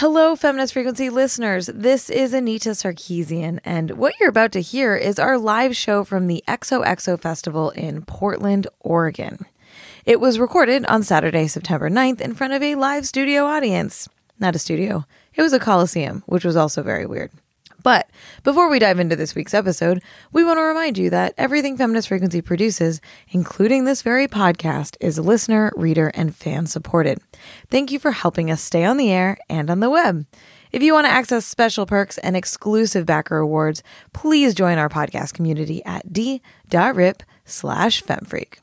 Hello, Feminist Frequency listeners. This is Anita Sarkeesian, and what you're about to hear is our live show from the XOXO Festival in Portland, Oregon. It was recorded on Saturday, September 9th in front of a live studio audience. Not a studio. It was a coliseum, which was also very weird. But before we dive into this week's episode, we want to remind you that everything Feminist Frequency produces, including this very podcast, is listener, reader, and fan-supported. Thank you for helping us stay on the air and on the web. If you want to access special perks and exclusive backer awards, please join our podcast community at d.rip/femfreak.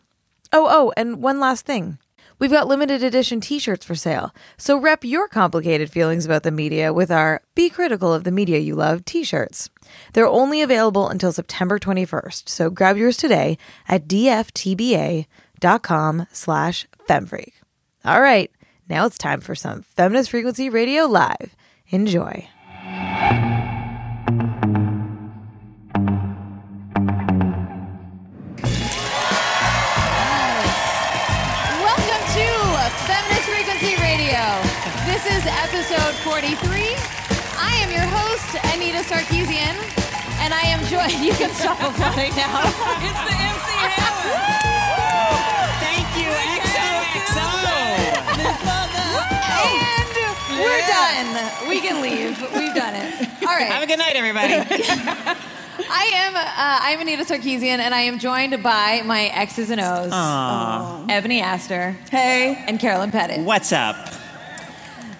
Oh, and one last thing. We've got limited edition t-shirts for sale, so rep your complicated feelings about the media with our Be Critical of the Media You Love t-shirts. They're only available until September 21st, so grab yours today at dftba.com/femfreak. All right, now it's time for some Feminist Frequency Radio Live. Enjoy. This is episode 43. I am your host, Anita Sarkeesian, and I am joined... You can stop applauding now. It's the MC Hammer. Thank you, XOXO. And we're done. We can leave. We've done it. All right. Have a good night, everybody. I'm Anita Sarkeesian, and I am joined by my X's and O's. Aww. Ebony Astor. Hey. And Carolyn Pettit. What's up?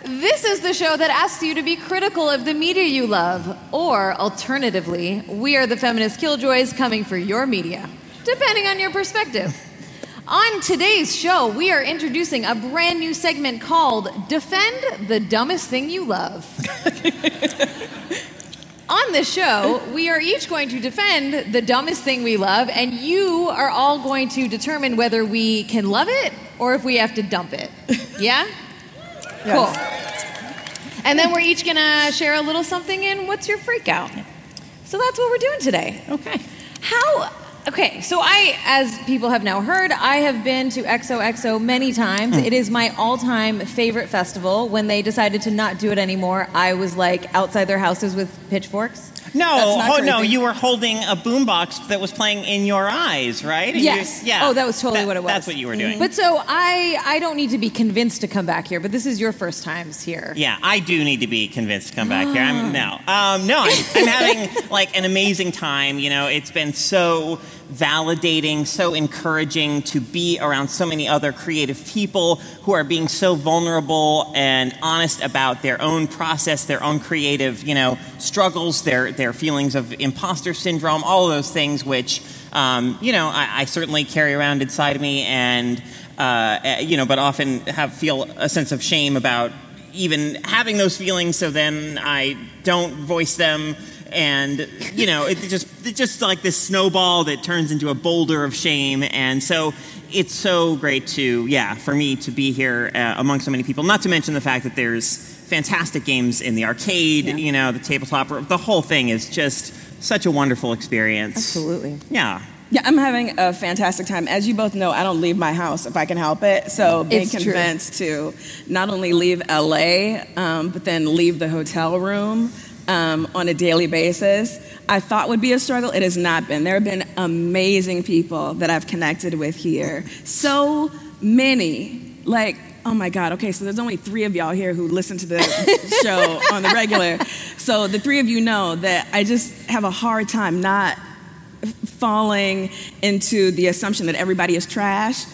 This is the show that asks you to be critical of the media you love, or alternatively, we are the feminist killjoys coming for your media, depending on your perspective. On today's show, we are introducing a brand new segment called Defend the Dumbest Thing You Love. On this show, we are each going to defend the dumbest thing we love, and you are all going to determine whether we can love it or if we have to dump it. Yeah? Yes. Cool. And then we're each going to share a little something in What's Your Freak-Out? So that's what we're doing today. Okay. Okay, so as people have now heard, I have been to XOXO many times. It is my all-time favorite festival. When they decided to not do it anymore, I was like outside their houses with pitchforks. No, you were holding a boombox that was playing In Your Eyes, right? And Yes. Yeah. Oh, that was totally what it was. That's what you were doing. But so I don't need to be convinced to come back here, but this is your first times here. Yeah, I do need to be convinced to come back here. I'm having like an amazing time. You know, it's been so validating, so encouraging to be around so many other creative people who are being so vulnerable and honest about their own process, their own creative, struggles, their feelings of imposter syndrome, all of those things which, I certainly carry around inside of me and, but often feel a sense of shame about even having those feelings, so then I don't voice them. And, it's just like this snowball that turns into a boulder of shame. And so it's so great for me to be here among so many people, not to mention the fact that there's fantastic games in the arcade, the tabletop, the whole thing is just such a wonderful experience. Absolutely. Yeah. Yeah, I'm having a fantastic time. As you both know, I don't leave my house if I can help it. So being convinced to not only leave LA, but then leave the hotel room on a daily basis, I thought would be a struggle. It has not been. There have been amazing people that I've connected with here. So many. Like, oh my God, okay, so there's only 3 of y'all here who listen to the show on the regular. So the 3 of you know that I just have a hard time not falling into the assumption that everybody is trash.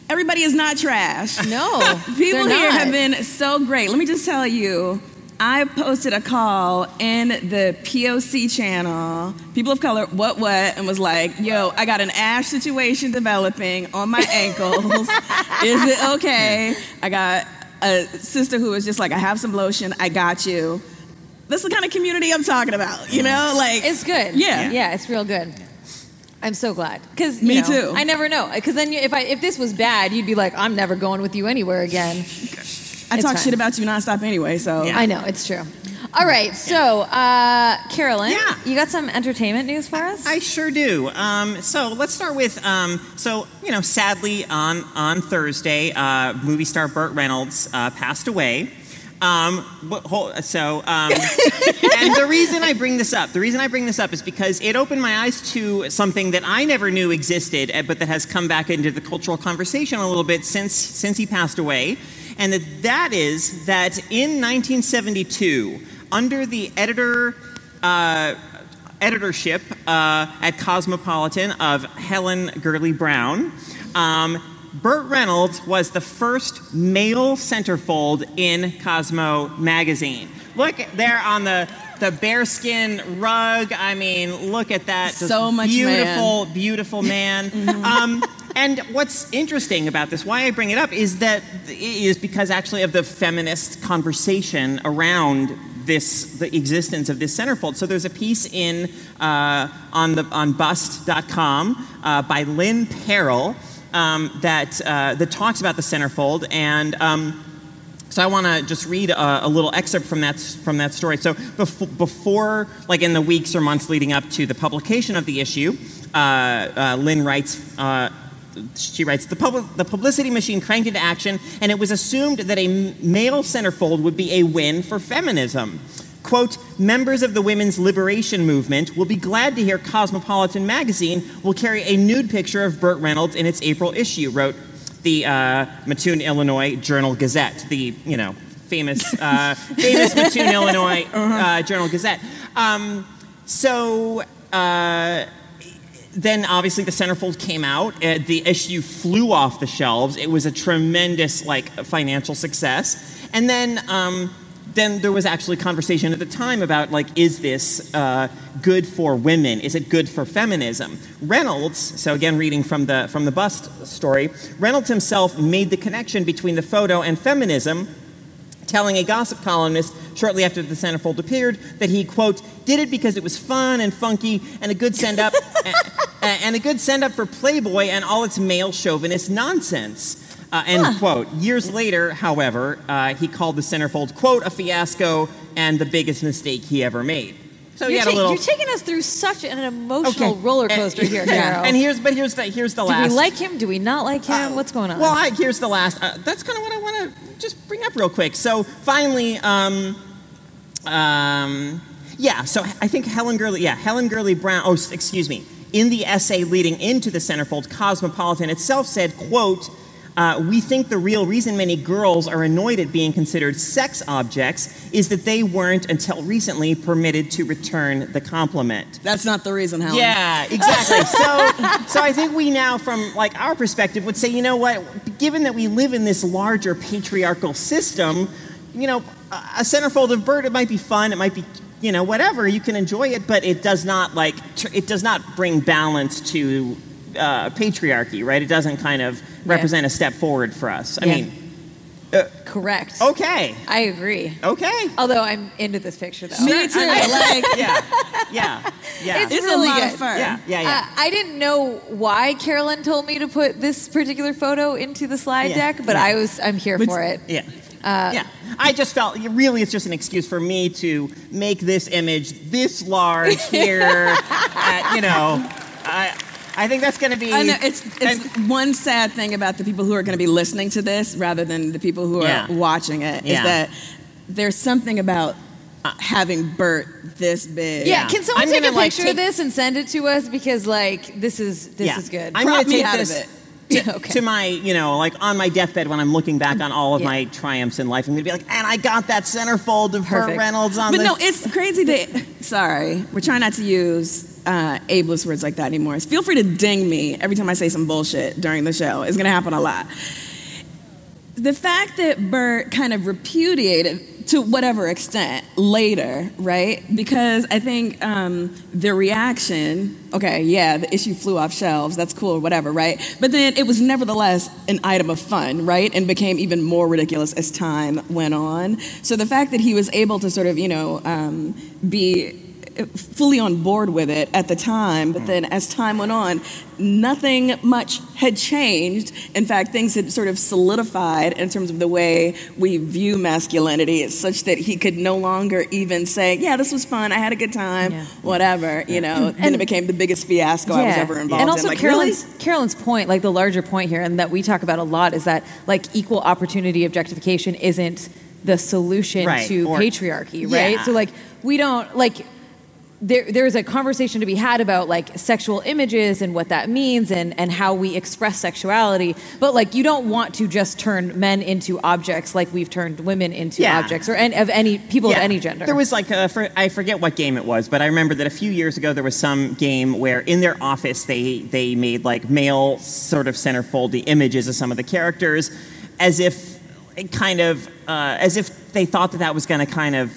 Everybody is not trash. No, people here have been so great. Let me just tell you, I posted a call in the POC channel, People of Color, what, and was like, yo, I got an ash situation developing on my ankles. Is it okay? I got a sister who was just like, I have some lotion, I got you. That's the kind of community I'm talking about, Like, it's good. Yeah, it's real good. I'm so glad. Because Me too. I never know. Because then if this was bad, you'd be like, I'm never going with you anywhere again. I talk shit about you nonstop anyway, so. Yeah. I know, it's true. All right, so, Carolyn, you got some entertainment news for us? I sure do. So let's start with, sadly on Thursday, movie star Burt Reynolds passed away. And the reason I bring this up is because it opened my eyes to something that I never knew existed, but that has come back into the cultural conversation a little bit since he passed away. And that is that in 1972, under the editorship at Cosmopolitan of Helen Gurley Brown, Burt Reynolds was the first male centerfold in Cosmo Magazine. Look there on the bearskin rug. I mean, look at that. So much beautiful, man. beautiful man. And what's interesting about this, why I bring it up, is because actually of the feminist conversation around the existence of this centerfold. So there's a piece on bust.com by Lynn Perrell that talks about the centerfold, and so I want to just read a little excerpt from that story. So before, like in the weeks or months leading up to the publication of the issue, Lynn writes. She writes, the publicity machine cranked into action, and it was assumed that a male centerfold would be a win for feminism. Quote, members of the women's liberation movement will be glad to hear Cosmopolitan Magazine will carry a nude picture of Burt Reynolds in its April issue, wrote the Mattoon, Illinois Journal-Gazette, the, famous Mattoon, Illinois Journal-Gazette. Then, obviously, the centerfold came out. The issue flew off the shelves. It was a tremendous, financial success. And then there was actually conversation at the time about, is this good for women? Is it good for feminism? Reynolds, so again, reading from the Bust story, Reynolds himself made the connection between the photo and feminism, telling a gossip columnist shortly after the centerfold appeared that he, quote, did it because it was fun and funky and a good send-up and a good send-up for Playboy and all its male chauvinist nonsense. End quote. Years later, however, he called the centerfold, quote, a fiasco and the biggest mistake he ever made. So you're taking us through such an emotional roller coaster here, Carol. And here's the last. Do we like him? Do we not like him? What's going on? Well, here's the last. That's kind of what I want to just bring up real quick. So finally, so I think Helen Gurley Brown, in the essay leading into the centerfold, Cosmopolitan itself said, quote, we think the real reason many girls are annoyed at being considered sex objects is that they weren't, until recently, permitted to return the compliment. That's not the reason, Helen. Yeah, exactly. So I think we now, from our perspective, would say, you know what, given that we live in this larger patriarchal system, a centerfold of Burt, it might be fun, it might be, whatever, you can enjoy it, but it does not bring balance to patriarchy, right? It doesn't kind of represent a step forward for us. I mean... correct. Okay. I agree. Okay. Although I'm into this picture, though. Me too. Yeah. It's It's really a lot good. of fun. Yeah. I didn't know why Carolyn told me to put this particular photo into the slide deck, but I'm here for it. Yeah. I just felt, really, it's just an excuse for me to make this image this large here. I think that's going to be... I know, it's one sad thing about the people who are going to be listening to this rather than the people who are watching it is that there's something about having Burt this big. Yeah, can someone take a picture of this and send it to us? Because, this is good. I'm going to take out this... of it. To my, on my deathbed when I'm looking back on all of my triumphs in life, I'm going to be like, and I got that centerfold of Burt Reynolds on But no, it's crazy sorry, we're trying not to use ableist words like that anymore. Feel free to ding me every time I say some bullshit during the show. It's going to happen a lot. The fact that Burt kind of repudiated, to whatever extent, later, right? Because I think the reaction, the issue flew off shelves, that's cool or whatever, right? But then it was nevertheless an item of fun, right? And became even more ridiculous as time went on. So the fact that he was able to sort of, be fully on board with it at the time, but then as time went on, nothing much had changed. In fact, things had sort of solidified in terms of the way we view masculinity, such that he could no longer even say, this was fun, I had a good time, whatever, Then it became the biggest fiasco I was ever involved in. And also Carolyn's point, the larger point here, and that we talk about a lot, is that, equal opportunity objectification isn't the solution to patriarchy, right? So like we don't like there's a conversation to be had about like sexual images and what that means and how we express sexuality, but like you don't want to just turn men into objects like we've turned women into objects, or of any people of any gender. There was like I forget what game it was, but I remember that a few years ago there was some game where in their office they made like male sort of centerfold images of some of the characters, as if they thought that was going to kind of,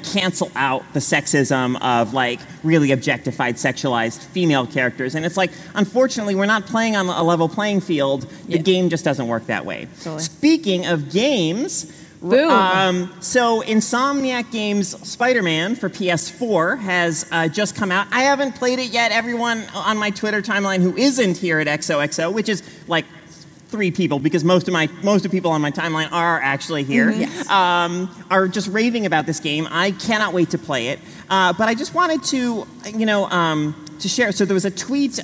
cancel out the sexism of like really objectified, sexualized female characters. And it's like, unfortunately, we're not playing on a level playing field. The game just doesn't work that way. Totally. Speaking of games, so Insomniac Games' Spider-Man for PS4 has just come out. I haven't played it yet. Everyone on my Twitter timeline who isn't here at XOXO, which is like 3 people, because most of people on my timeline are actually here, are just raving about this game. I cannot wait to play it. But I just wanted to, to share. So there was a tweet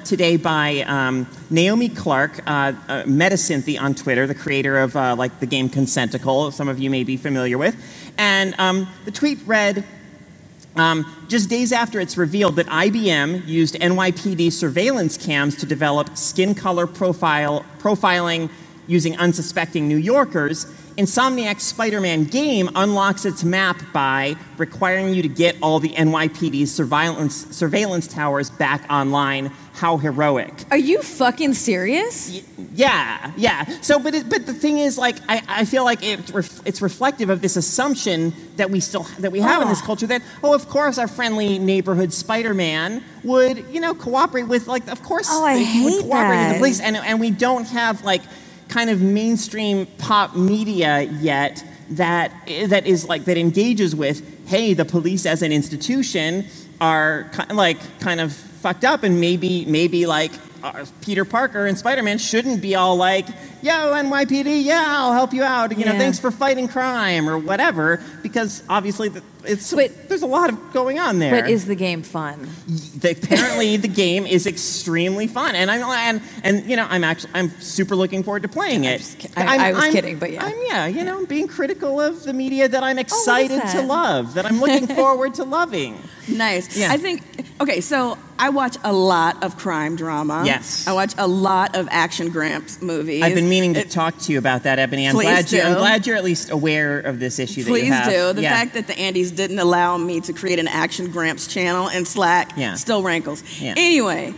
today by Naomi Clark, Metacynthy on Twitter, the creator of like the game Consenticle, some of you may be familiar with. And the tweet read, just days after it's revealed that IBM used NYPD surveillance cams to develop skin color profiling using unsuspecting New Yorkers, Insomniac's Spider-Man game unlocks its map by requiring you to get all the NYPD's surveillance towers back online. How heroic. Are you fucking serious? Yeah. So, but the thing is, like, I feel like it's reflective of this assumption that we have in this culture that, of course, our friendly neighborhood Spider-Man would, cooperate with, like, of course, he would cooperate with the police, and we don't have like kind of mainstream pop media yet that engages with, hey, the police as an institution are kind of fucked up, and maybe like Peter Parker and Spider-Man shouldn't be all like, yo, NYPD, I'll help you out, thanks for fighting crime or whatever, because obviously there's a lot of going on there. But is the game fun? Apparently the game is extremely fun, and I'm super looking forward to playing it. I was kidding, but yeah. I'm being critical of the media that I'm excited to love, that I'm looking forward to loving. Nice. Yeah. I think, so I watch a lot of crime drama. Yes. I watch a lot of Action Gramps movies. I've been meaning to talk to you about that, Ebony. I'm glad you're at least aware of this issue that you have. Please do. The fact that the Andes didn't allow me to create an Action Gramps channel in Slack still rankles. Yeah. Anyway,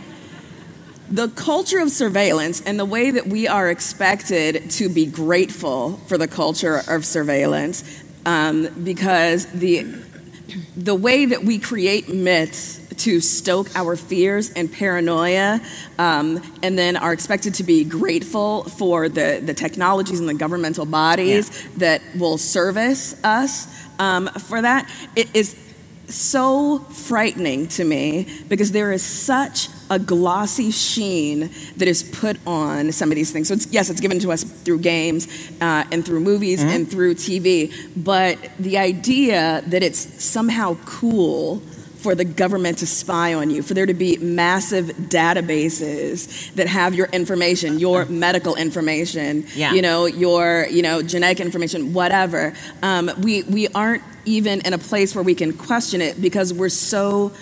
the culture of surveillance and the way that we are expected to be grateful for the culture of surveillance, because the way that we create myths to stoke our fears and paranoia, and then are expected to be grateful for the technologies and the governmental bodies that will service us for that. It is so frightening to me, because there is such a glossy sheen that is put on some of these things. So it's given to us through games and through movies and through TV, but the idea that it's somehow cool for the government to spy on you, for there to be massive databases that have your information, your medical information, your genetic information, whatever. We aren't even in a place where we can question it, because we're so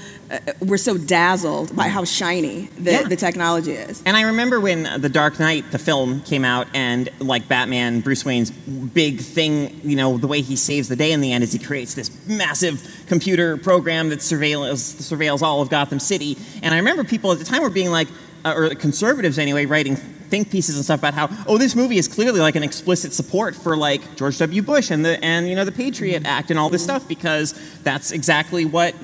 dazzled by how shiny the technology is. And I remember when The Dark Knight, the film, came out, and like Batman, Bruce Wayne's big thing, the way he saves the day in the end is he creates this massive computer program that surveils all of Gotham City. And I remember people at the time were being like, or conservatives anyway, writing think pieces and stuff about how, this movie is clearly like an explicit support for like George W. Bush and the Patriot Act and all this stuff, because that's exactly what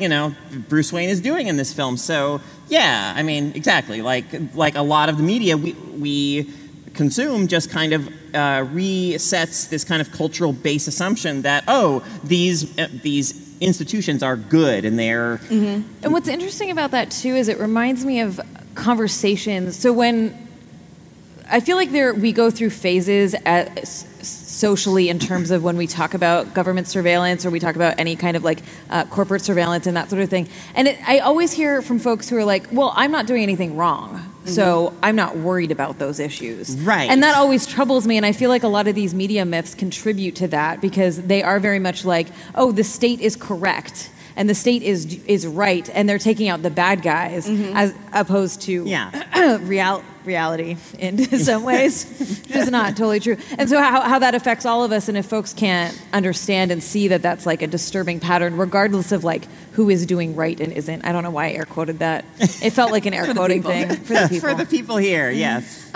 Bruce Wayne is doing in this film. So exactly, like a lot of the media we consume just kind of resets this kind of cultural base assumption that these institutions are good and they're. And what's interesting about that too is it reminds me of conversations. So when I feel like we go through phases socially in terms of when we talk about government surveillance or we talk about any kind of like corporate surveillance and that sort of thing. And I always hear from folks who are like, well, I'm not doing anything wrong, so I'm not worried about those issues. Right. And that always troubles me, and I feel like a lot of these media myths contribute to that because they are very much like, oh, the state is correct and the state is right, and they're taking out the bad guys as opposed to reality in some ways, which is not totally true. And so how that affects all of us, and if folks can't understand and see that that's like a disturbing pattern, regardless of like who is doing right and isn't. I don't know why I air quoted that. It felt like an air quoting thing for the people. For the people here, yes.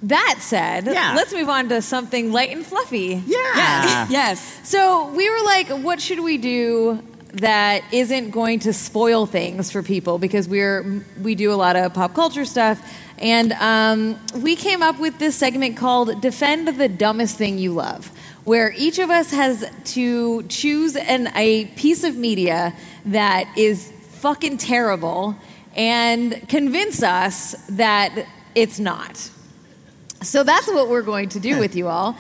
That said, let's move on to something light and fluffy. Yeah. Yes. So we were like, what should we do that isn't going to spoil things for people? Because we do a lot of pop culture stuff. And we came up with this segment called Defend the Dumbest Thing You Love, where each of us has to choose a piece of media that is fucking terrible and convince us that it's not. So that's what we're going to do with you all.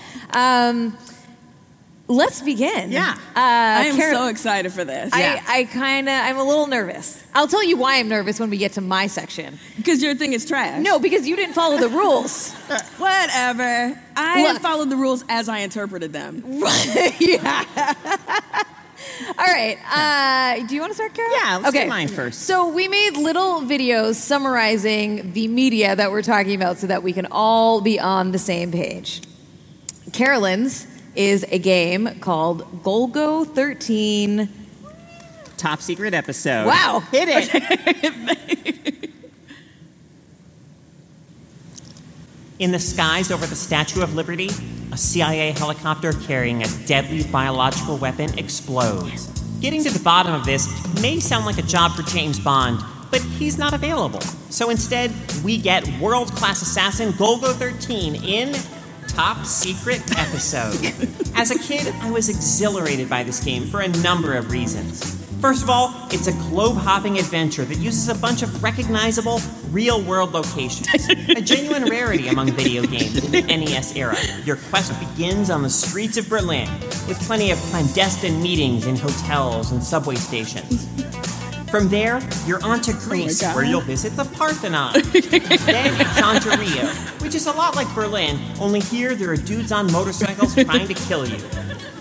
Let's begin. Yeah. I am so excited for this. I'm a little nervous. I'll tell you why I'm nervous when we get to my section. Because your thing is trash. No, because you didn't follow the rules. Whatever. I followed the rules as I interpreted them. Yeah. All right. Do you want to start, Carol? Yeah, let's do mine first. So we made little videos summarizing the media that we're talking about so that we can all be on the same page. Carolyn's is a game called Golgo 13. Top secret episode. Wow. Hit it. In the skies over the Statue of Liberty, a CIA helicopter carrying a deadly biological weapon explodes. Getting to the bottom of this may sound like a job for James Bond, but he's not available. So instead, we get world-class assassin Golgo 13 in Top Secret Episode. As a kid, I was exhilarated by this game for a number of reasons. First of all, it's a globe-hopping adventure that uses a bunch of recognizable, real-world locations. A genuine rarity among video games in the NES era. Your quest begins on the streets of Berlin, with plenty of clandestine meetings in hotels and subway stations. From there, you're on to Greece, where you'll visit the Parthenon. Then it's on to Rio, which is a lot like Berlin, only here there are dudes on motorcycles trying to kill you.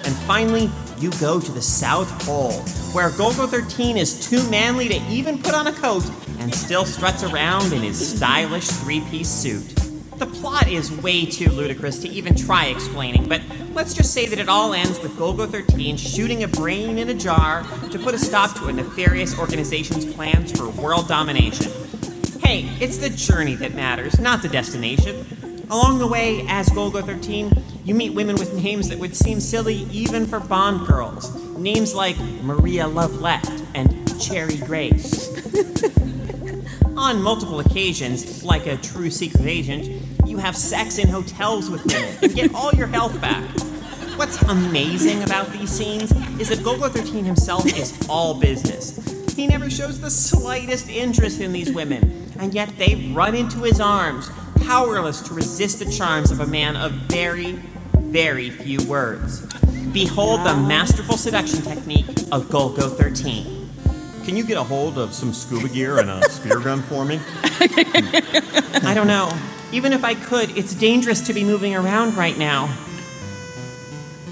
And finally, you go to the South Pole, where Golgo 13 is too manly to even put on a coat and still struts around in his stylish three-piece suit. The plot is way too ludicrous to even try explaining, but let's just say that it all ends with Golgo 13 shooting a brain in a jar to put a stop to a nefarious organization's plans for world domination. Hey, it's the journey that matters, not the destination. Along the way, as Golgo 13, you meet women with names that would seem silly even for Bond girls. Names like Maria Lovelette and Cherry Grace. On multiple occasions, like a true secret agent, you have sex in hotels with women and get all your health back. What's amazing about these scenes is that Golgo 13 himself is all business. He never shows the slightest interest in these women, and yet they run into his arms, powerless to resist the charms of a man of very, very few words. Behold the masterful seduction technique of Golgo 13. Can you get a hold of some scuba gear and a spear gun for me? I don't know. Even if I could, it's dangerous to be moving around right now.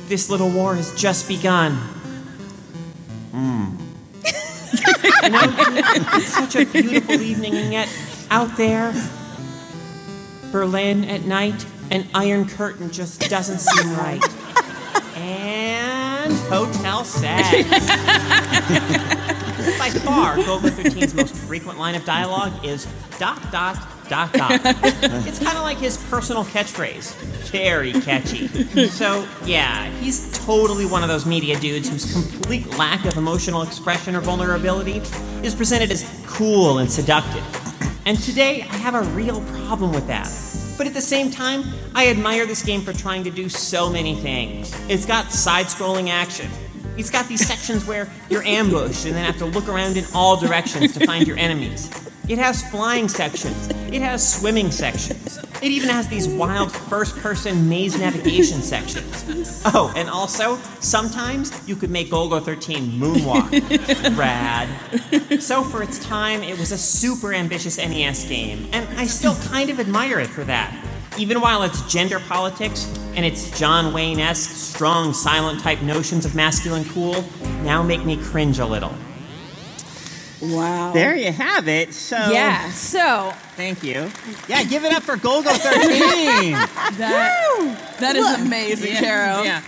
This little war has just begun. You know, it's such a beautiful evening, and yet out there, Berlin at night, an iron curtain just doesn't seem right. And hotel sex. By far, Golgo 13's most frequent line of dialogue is ... It's kind of like his personal catchphrase. Very catchy. So, yeah, he's totally one of those media dudes whose complete lack of emotional expression or vulnerability is presented as cool and seductive. And today, I have a real problem with that. But at the same time, I admire this game for trying to do so many things. It's got side-scrolling action. It's got these sections where you're ambushed and then have to look around in all directions to find your enemies. It has flying sections. It has swimming sections. It even has these wild first-person maze navigation sections. Oh, and also, sometimes you could make Golgo 13 moonwalk. Rad. So for its time, it was a super ambitious NES game, and I still kind of admire it for that. Even while its gender politics and its John Wayne-esque, strong, silent-type notions of masculine cool now make me cringe a little. Wow. There you have it. So Yeah, so... Thank you. Yeah, give it up for Golgo 13. That is amazing, Carol. Yeah.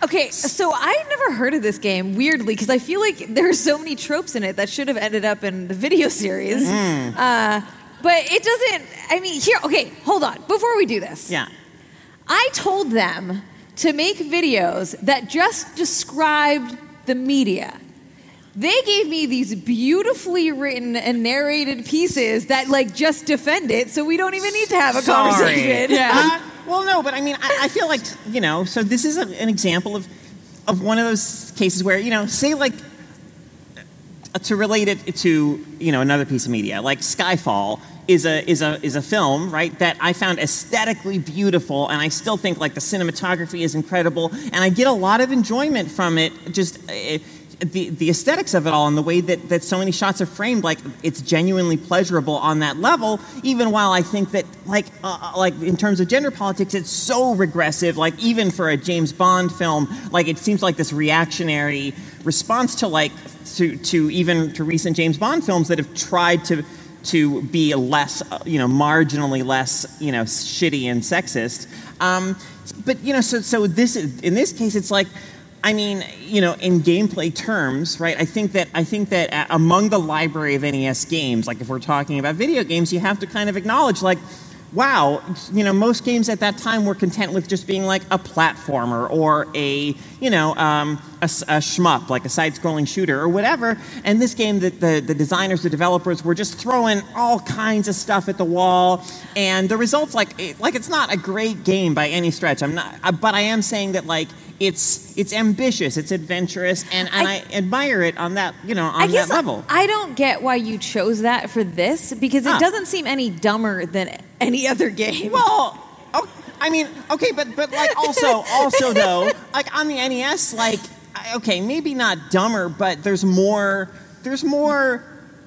Okay, so I never heard of this game, weirdly, because I feel like there are so many tropes in it that should have ended up in the video series. But it doesn't, I mean, here, okay, hold on. Before we do this. Yeah. I told them to make videos that just described the media. They gave me these beautifully written and narrated pieces that, like, just defend it, so we don't even need to have a conversation. Yeah. Well, no, but I mean, I feel like, you know, so this is an example of one of those cases where, you know, say, like, to relate it to, you know, another piece of media, like Skyfall is a film, right, that I found aesthetically beautiful, and I still think, like, the cinematography is incredible, and I get a lot of enjoyment from it, just... the aesthetics of it all and the way that so many shots are framed, like, it's genuinely pleasurable on that level, even while I think that, like in terms of gender politics, it's so regressive, like, even for a James Bond film, like, it seems like this reactionary response to, like, to even to recent James Bond films that have tried to be less, you know, marginally less, you know, shitty and sexist. But, you know, so this, in this case, it's like, I mean, you know, in gameplay terms, right, I think that among the library of NES games, like if we're talking about video games, you have to kind of acknowledge, like, wow, you know, most games at that time were content with just being like a platformer or a, you know, a shmup, like a side-scrolling shooter or whatever. And this game, the designers, the developers were just throwing all kinds of stuff at the wall. And the results, like it's not a great game by any stretch. But I am saying that, like, it's ambitious, it's adventurous, and I admire it on that, you know, on that level. I don't get why you chose that for this, because it doesn't seem any dumber than any other game. Well, I mean, okay, but like also though, like on the NES, like, okay, maybe not dumber, but there's more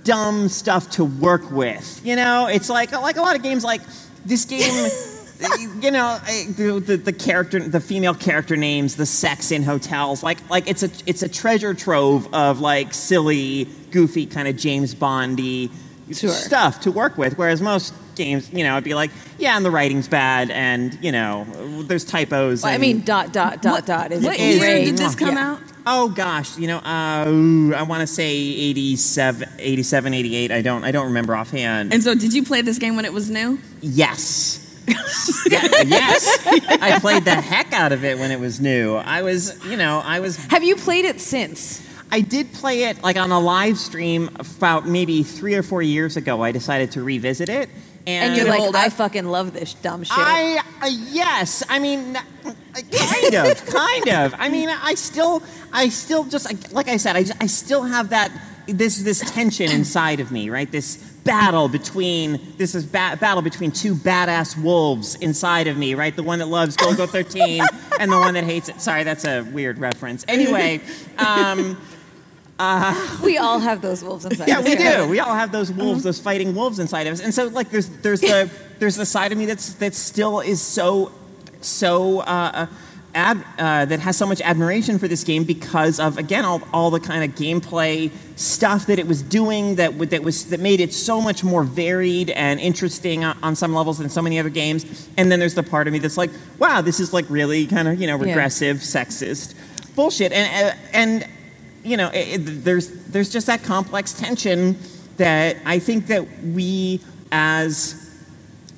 dumb stuff to work with. You know, it's like a lot of games, like this game. You know, the female character names, the sex in hotels, like it's a treasure trove of, like, silly, goofy kind of James Bondy stuff to work with. Whereas most games, you know, it'd be like, yeah, and the writing's bad, and, you know, there's typos. Well, I mean, ... is what year did this come out? Oh gosh, you know, I want to say 87, 88. I don't remember offhand. And so, did you play this game when it was new? Yes. Yes, I played the heck out of it when it was new. I was. Have you played it since? I did play it, like, on a live stream about maybe 3 or 4 years ago. I decided to revisit it. And you're like, I fucking love this dumb shit. Yes. I mean, kind of. I mean, I still just, like I said, I still have that, this tension inside of me, right? This battle between two badass wolves inside of me, right? The one that loves Golgo 13 and the one that hates it. Sorry, that's a weird reference. Anyway, we all have those wolves inside. Yeah, we do. We all have those wolves, those fighting wolves inside of us. And so, like, there's the side of me that still is that has so much admiration for this game because of, again, all the kind of gameplay stuff that it was doing that made it so much more varied and interesting on some levels than so many other games. And then there's the part of me that's like, wow, this is, like, really kind of, you know, regressive, sexist bullshit. And you know, there's just that complex tension that I think that we, as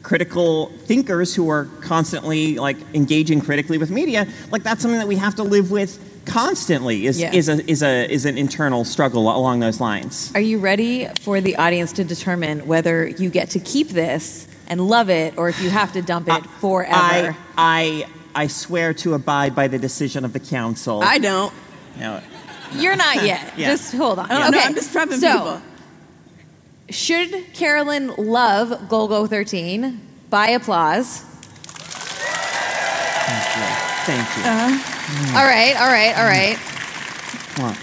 critical thinkers who are constantly, like, engaging critically with media, like, that's something that we have to live with constantly. Is an internal struggle along those lines. Are you ready for the audience to determine whether you get to keep this and love it, or if you have to dump it forever? I swear to abide by the decision of the council. I don't. No. You're not yet. Yeah. Just hold on. Okay, I'm just prepping people. Should Carolyn love Golgo 13? By applause. Thank you. All right. What?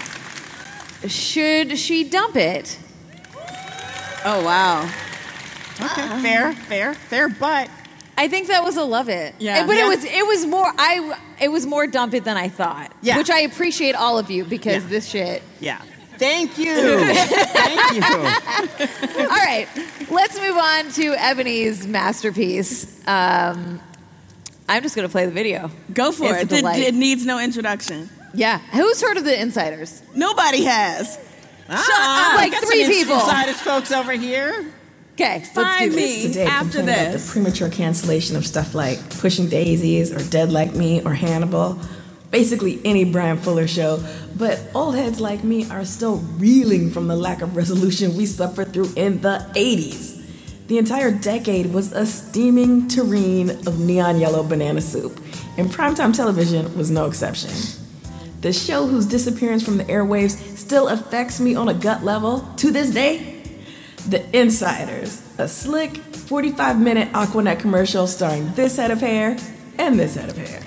Should she dump it? Oh, wow. Okay, fair, but I think that was a love it. Yeah. But Yeah. it was more dump it than I thought. Yeah. Which I appreciate all of you because this shit. yeah. Thank you. Thank you. All right, let's move on to Ebony's masterpiece. I'm just going to play the video. Go for It's it. a delight. It needs no introduction. Yeah. Who's heard of the Insiders? Nobody has. Like got 3 some people. Insiders folks over here. Okay, let's Find do this. me Today after complain about the this. premature cancellation of stuff like Pushing Daisies or Dead Like Me or Hannibal. Basically any Brian Fuller show. But old heads like me are still reeling from the lack of resolution we suffered through in the 80s. The entire decade was a steaming tureen of neon yellow banana soup, and primetime television was no exception. The show whose disappearance from the airwaves still affects me on a gut level to this day? The Insiders, a slick 45-minute Aquanet commercial starring this head of hair and this head of hair.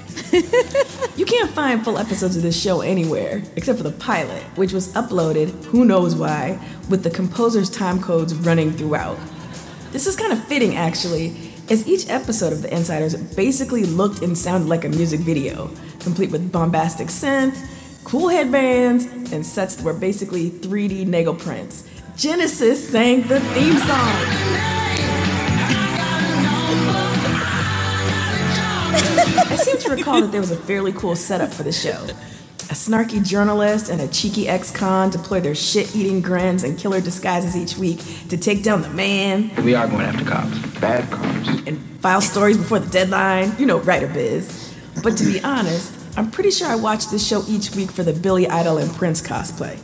You can't find full episodes of this show anywhere, except for the pilot, which was uploaded, who knows why, with the composer's time codes running throughout. This is kind of fitting, actually, as each episode of The Insiders basically looked and sounded like a music video, complete with bombastic synth, cool headbands, and sets that were basically 3D Nego prints. Genesis sang the theme song. I seem to recall that there was a fairly cool setup for the show. A snarky journalist and a cheeky ex-con deploy their shit-eating grins and killer disguises each week to take down the man. We are going after cops. Bad cops. And file stories before the deadline. You know, writer biz. But to be honest, I'm pretty sure I watched this show each week for the Billy Idol and Prince cosplay.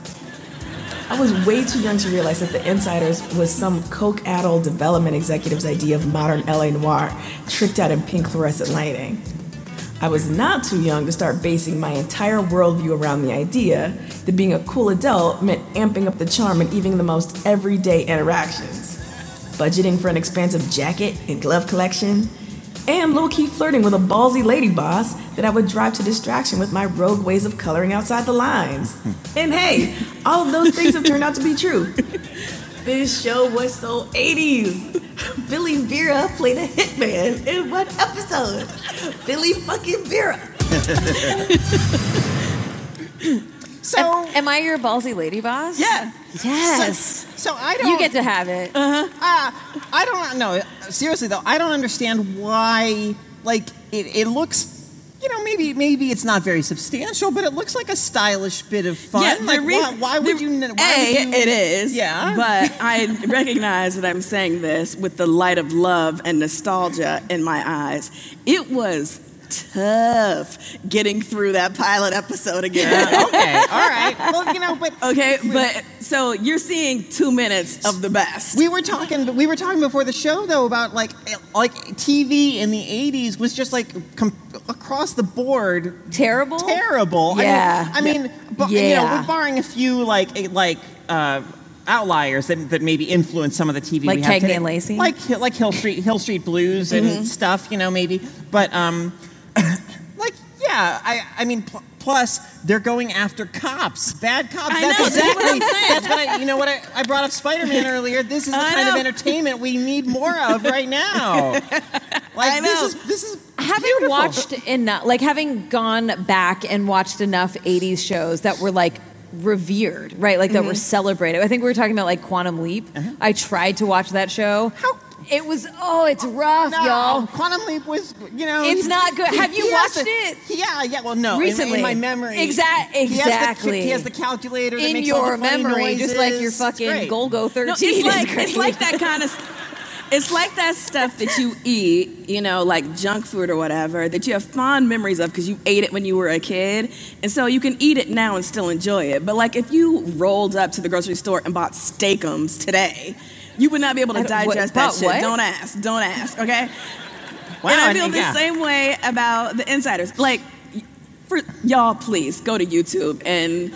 I was way too young to realize that The Insiders was some coke-addled development executive's idea of modern LA noir, tricked out in pink fluorescent lighting. I was not too young to start basing my entire worldview around the idea that being a cool adult meant amping up the charm in even the most everyday interactions. Budgeting for an expansive jacket and glove collection, and low-key flirting with a ballsy lady boss that I would drive to distraction with my rogue ways of coloring outside the lines. And hey, all of those things have turned out to be true. This show was so 80s. Billy Vera played a hitman in one episode. Billy fucking Vera. So Am I your ballsy lady boss? Yeah. Yes. So I don't. You get to have it. I don't know. Seriously though, I don't understand why. Like it looks. You know, maybe it's not very substantial, but it looks like a stylish bit of fun. Yeah, like, why would you? It is. Yeah. But I recognize that I'm saying this with the light of love and nostalgia in my eyes. It was tough getting through that pilot episode again. Okay, all right. Well, you know, but So you're seeing 2 minutes of the best. we were talking before the show though about like TV in the 80s was just like across the board Terrible? Yeah. I mean, you know, we're barring a few outliers that maybe influence some of the TV Like we have Cagney today. and Lacey? Like Hill Street Blues and stuff, you know, maybe. But I mean, plus they're going after cops, bad cops. I That's know, exactly. that's what I'm saying. That's what you know. What I brought up Spider-Man earlier. This is the kind of entertainment we need more of right now. I know. This is Having beautiful. watched enough, like having gone back and watched enough 80s shows that were like revered, right? Like that were celebrated. I think we were talking about like Quantum Leap. I tried to watch that show. It was, it's rough, y'all. Quantum Leap was, you know. It's not good. Have you watched it? Yeah. Well, no. Recently. In my memory. Exactly. He has the calculator that In makes all your the funny memory, noises. just like your It's fucking great. Golgo 13. No, it's like that kind of. It's like that stuff that you eat, you know, like junk food or whatever, that you have fond memories of because you ate it when you were a kid. And so you can eat it now and still enjoy it. But like if you rolled up to the grocery store and bought Steakums today, you would not be able to digest that shit. What? Don't ask, okay? Wow, And I feel the yeah. same way about the Insiders. Like, for y'all, please go to YouTube and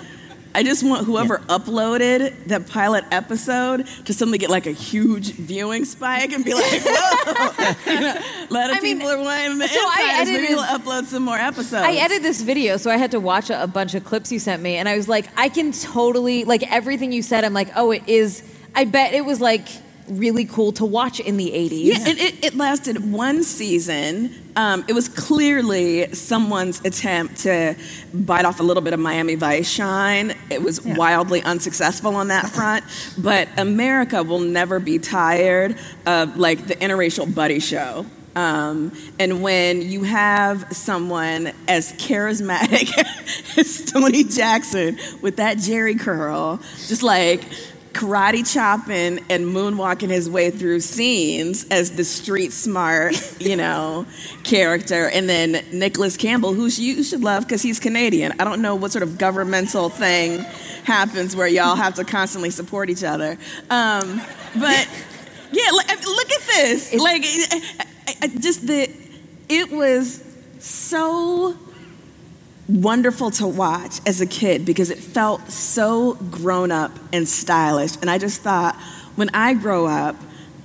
I just want whoever uploaded the pilot episode to suddenly get like a huge viewing spike and be like, whoa, a lot of people are wanting the insiders. Maybe we'll upload some more episodes. I edited this video, so I had to watch a bunch of clips you sent me, and I was like, I can totally, like everything you said, I'm like, oh, it is, I bet it was like really cool to watch in the 80s. Yeah, and it lasted one season. It was clearly someone's attempt to bite off a little bit of Miami Vice shine. It was wildly unsuccessful on that front. But America will never be tired of like the interracial buddy show. And when you have someone as charismatic as Tony Jackson with that Jerry curl, just like karate chopping and moonwalking his way through scenes as the street smart, character. And then Nicholas Campbell, who you should love because he's Canadian. I don't know what sort of governmental thing happens where y'all have to constantly support each other. But yeah, look at this. It was so wonderful to watch as a kid because it felt so grown up and stylish. And I just thought, when I grow up,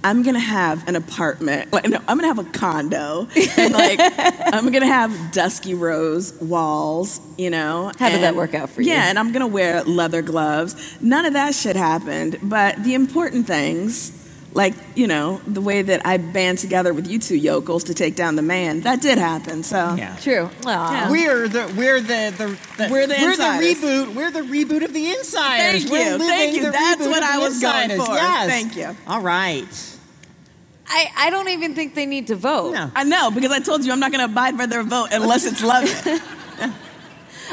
I'm gonna have an apartment. I'm gonna have a condo, and I'm gonna have dusky rose walls. How did that work out for you? Yeah, and I'm gonna wear leather gloves. None of that shit happened, but the important things, the way that I band together with you two yokels to take down the man, that did happen. So true. Yeah. We're the reboot. We're the reboot of the Insiders. Thank you. That's what I was going for. Yes. Thank you. All right. I don't even think they need to vote. No. I know, because I told you I'm not going to abide by their vote unless it's loving.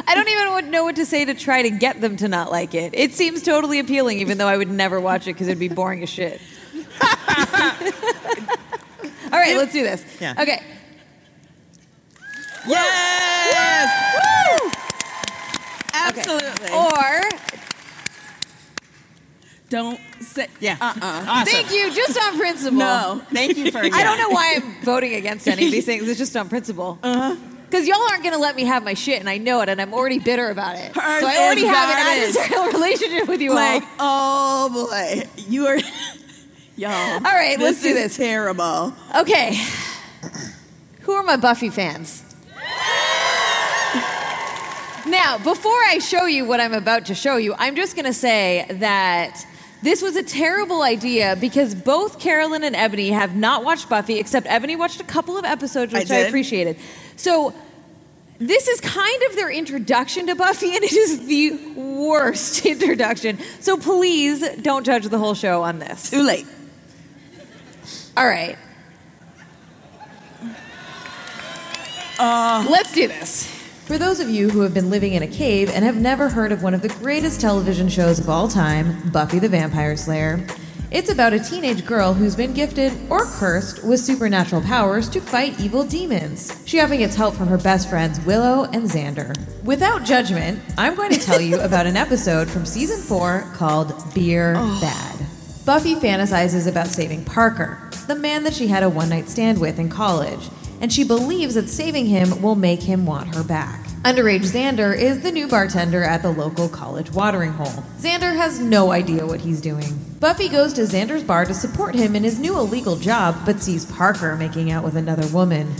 I don't even know what to say to try to get them to not like it. It seems totally appealing, even though I would never watch it because it'd be boring as shit. All right, let's do this. Yeah. Okay. Yes! Woo! Absolutely. Okay. Or don't say Awesome. thank you, just on principle. No. Thank you for I don't know why I'm voting against any of these things. It's just on principle. Because y'all aren't going to let me have my shit, and I know it, and I'm already bitter about it. So I already have an adversarial relationship with you all. Oh boy, you are. Y'all. All right, let's do this. Terrible. Okay. Who are my Buffy fans? Now, before I show you what I'm about to show you, I'm just going to say that this was a terrible idea because both Carolyn and Ebony have not watched Buffy, except Ebony watched a couple of episodes, which I appreciated. So this is kind of their introduction to Buffy, and it is the worst introduction. So please don't judge the whole show on this. Too late. All right. Let's do this. For those of you who have been living in a cave and have never heard of one of the greatest television shows of all time, Buffy the Vampire Slayer, it's about a teenage girl who's been gifted, or cursed, with supernatural powers to fight evil demons. She often gets help from her best friends Willow and Xander. Without judgment, I'm going to tell you about an episode from season 4 called Beer Bad. Buffy fantasizes about saving Parker, the man that she had a one-night stand with in college, and she believes that saving him will make him want her back. Underage Xander is the new bartender at the local college watering hole. Xander has no idea what he's doing. Buffy goes to Xander's bar to support him in his new illegal job, but sees Parker making out with another woman.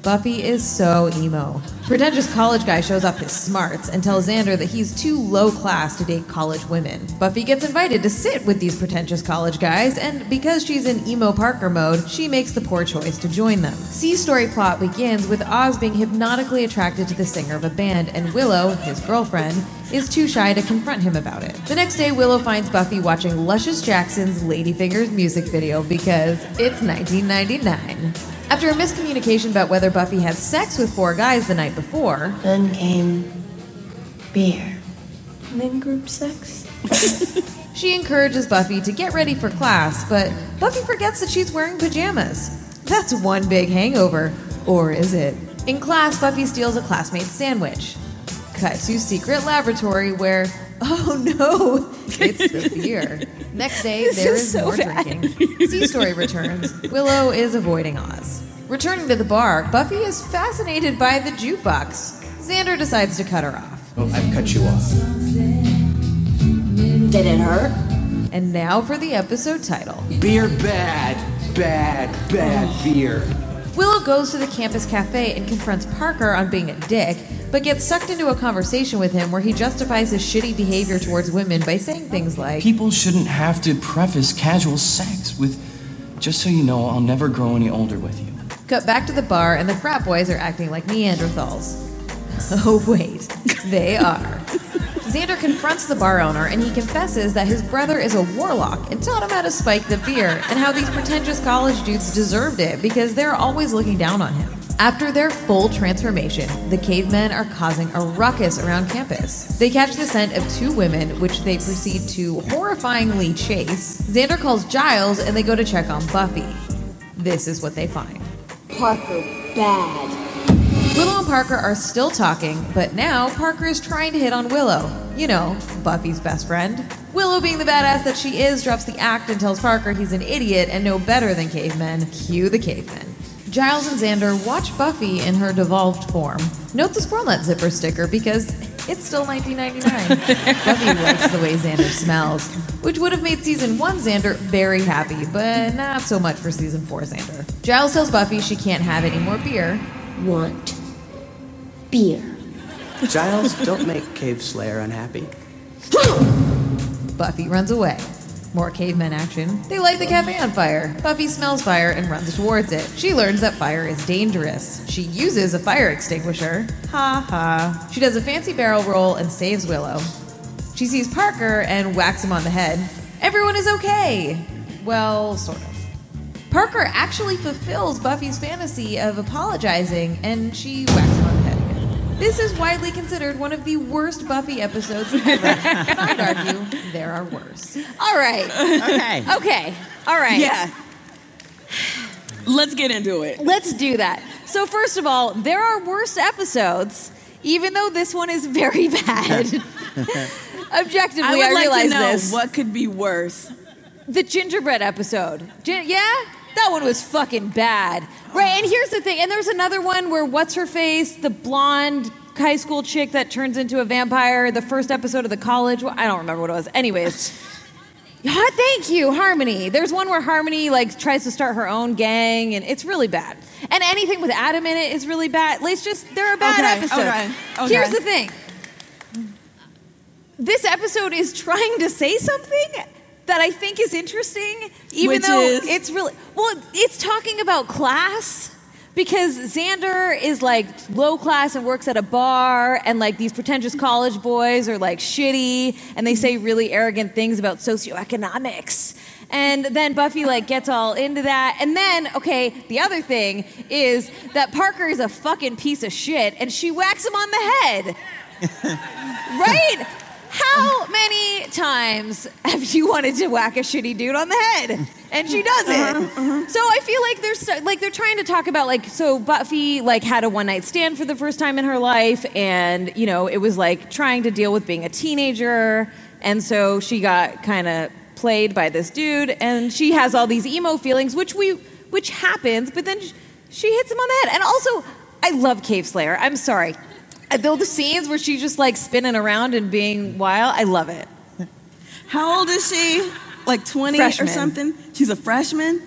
Buffy is so emo. Pretentious college guy shows off his smarts and tells Xander that he's too low class to date college women. Buffy gets invited to sit with these pretentious college guys, and because she's in emo Parker mode, she makes the poor choice to join them. C's story plot begins with Oz being hypnotically attracted to the singer of a band, and Willow, his girlfriend, is too shy to confront him about it. The next day, Willow finds Buffy watching Luscious Jackson's Ladyfingers music video because it's 1999. After a miscommunication about whether Buffy had sex with 4 guys the night before, then came beer, and then group sex. She encourages Buffy to get ready for class, but Buffy forgets that she's wearing pajamas. That's one big hangover. Or is it? In class, Buffy steals a classmate's sandwich. Cut to secret laboratory where, oh no, it's the beer. Next day, there is more drinking. C-Story returns. Willow is avoiding Oz. Returning to the bar, Buffy is fascinated by the jukebox. Xander decides to cut her off. Oh, I've cut you off. Did it hurt? And now for the episode title. Beer bad, bad, bad beer. Willow goes to the campus cafe and confronts Parker on being a dick, but gets sucked into a conversation with him where he justifies his shitty behavior towards women by saying things like, People shouldn't have to preface casual sex with, just so you know, I'll never grow any older with you. Cut back to the bar and the frat boys are acting like Neanderthals. Oh wait, they are. Xander confronts the bar owner and he confesses that his brother is a warlock and taught him how to spike the beer and how these pretentious college dudes deserved it because they're always looking down on him. After their full transformation, the cavemen are causing a ruckus around campus. They catch the scent of two women, which they proceed to horrifyingly chase. Xander calls Giles and they go to check on Buffy. This is what they find. Parker, bad. Willow and Parker are still talking, but now Parker is trying to hit on Willow. You know, Buffy's best friend. Willow, being the badass that she is, drops the act and tells Parker he's an idiot and no better than cavemen. Cue the cavemen. Giles and Xander watch Buffy in her devolved form. Note the squirrel nut zipper sticker because it's still 1999. Buffy likes the way Xander smells, which would have made season 1 Xander very happy, but not so much for season 4 Xander. Giles tells Buffy she can't have any more beer. Want beer. Giles, don't make Cave Slayer unhappy. Buffy runs away. More cavemen action. They light the cafe on fire. Buffy smells fire and runs towards it. She learns that fire is dangerous. She uses a fire extinguisher. Ha ha. She does a fancy barrel roll and saves Willow. She sees Parker and whacks him on the head. Everyone is okay. Well, sort of. Parker actually fulfills Buffy's fantasy of apologizing, and she whacks him on the head again. This is widely considered one of the worst Buffy episodes ever, and I'd argue there are worse. All right. Okay. All right. Yeah. Let's get into it. Let's do that. So first of all, there are worse episodes, even though this one is very bad. Objectively, I would like realize to know this. what could be worse. The gingerbread episode. Yeah? That one was fucking bad. Right, and here's the thing. And there's another one where what's-her-face, the blonde high school chick that turns into a vampire, the first episode of The College. I don't remember what it was. Anyways. Thank you, Harmony. There's one where Harmony tries to start her own gang, and it's really bad. And anything with Adam in it is really bad. There are bad episodes. Okay. Here's the thing. This episode is trying to say something that I think is interesting, even though it's really... Well, it's talking about class, because Xander is, low class and works at a bar, and, these pretentious college boys are, shitty, and they say really arrogant things about socioeconomics. And then Buffy, gets all into that. And then, the other thing is that Parker is a fucking piece of shit, and she whacks him on the head. Right? How many times have you wanted to whack a shitty dude on the head? And she does it. So I feel like they're trying to talk about so Buffy had a one-night stand for the first time in her life, and it was trying to deal with being a teenager, and so she got kind of played by this dude, and she has all these emo feelings, which happens, but then she hits him on the head. And also, I love Cave Slayer. I'm sorry. The scenes where she's just spinning around and being wild, I love it. How old is she? 20 Freshman. or something? She's a freshman?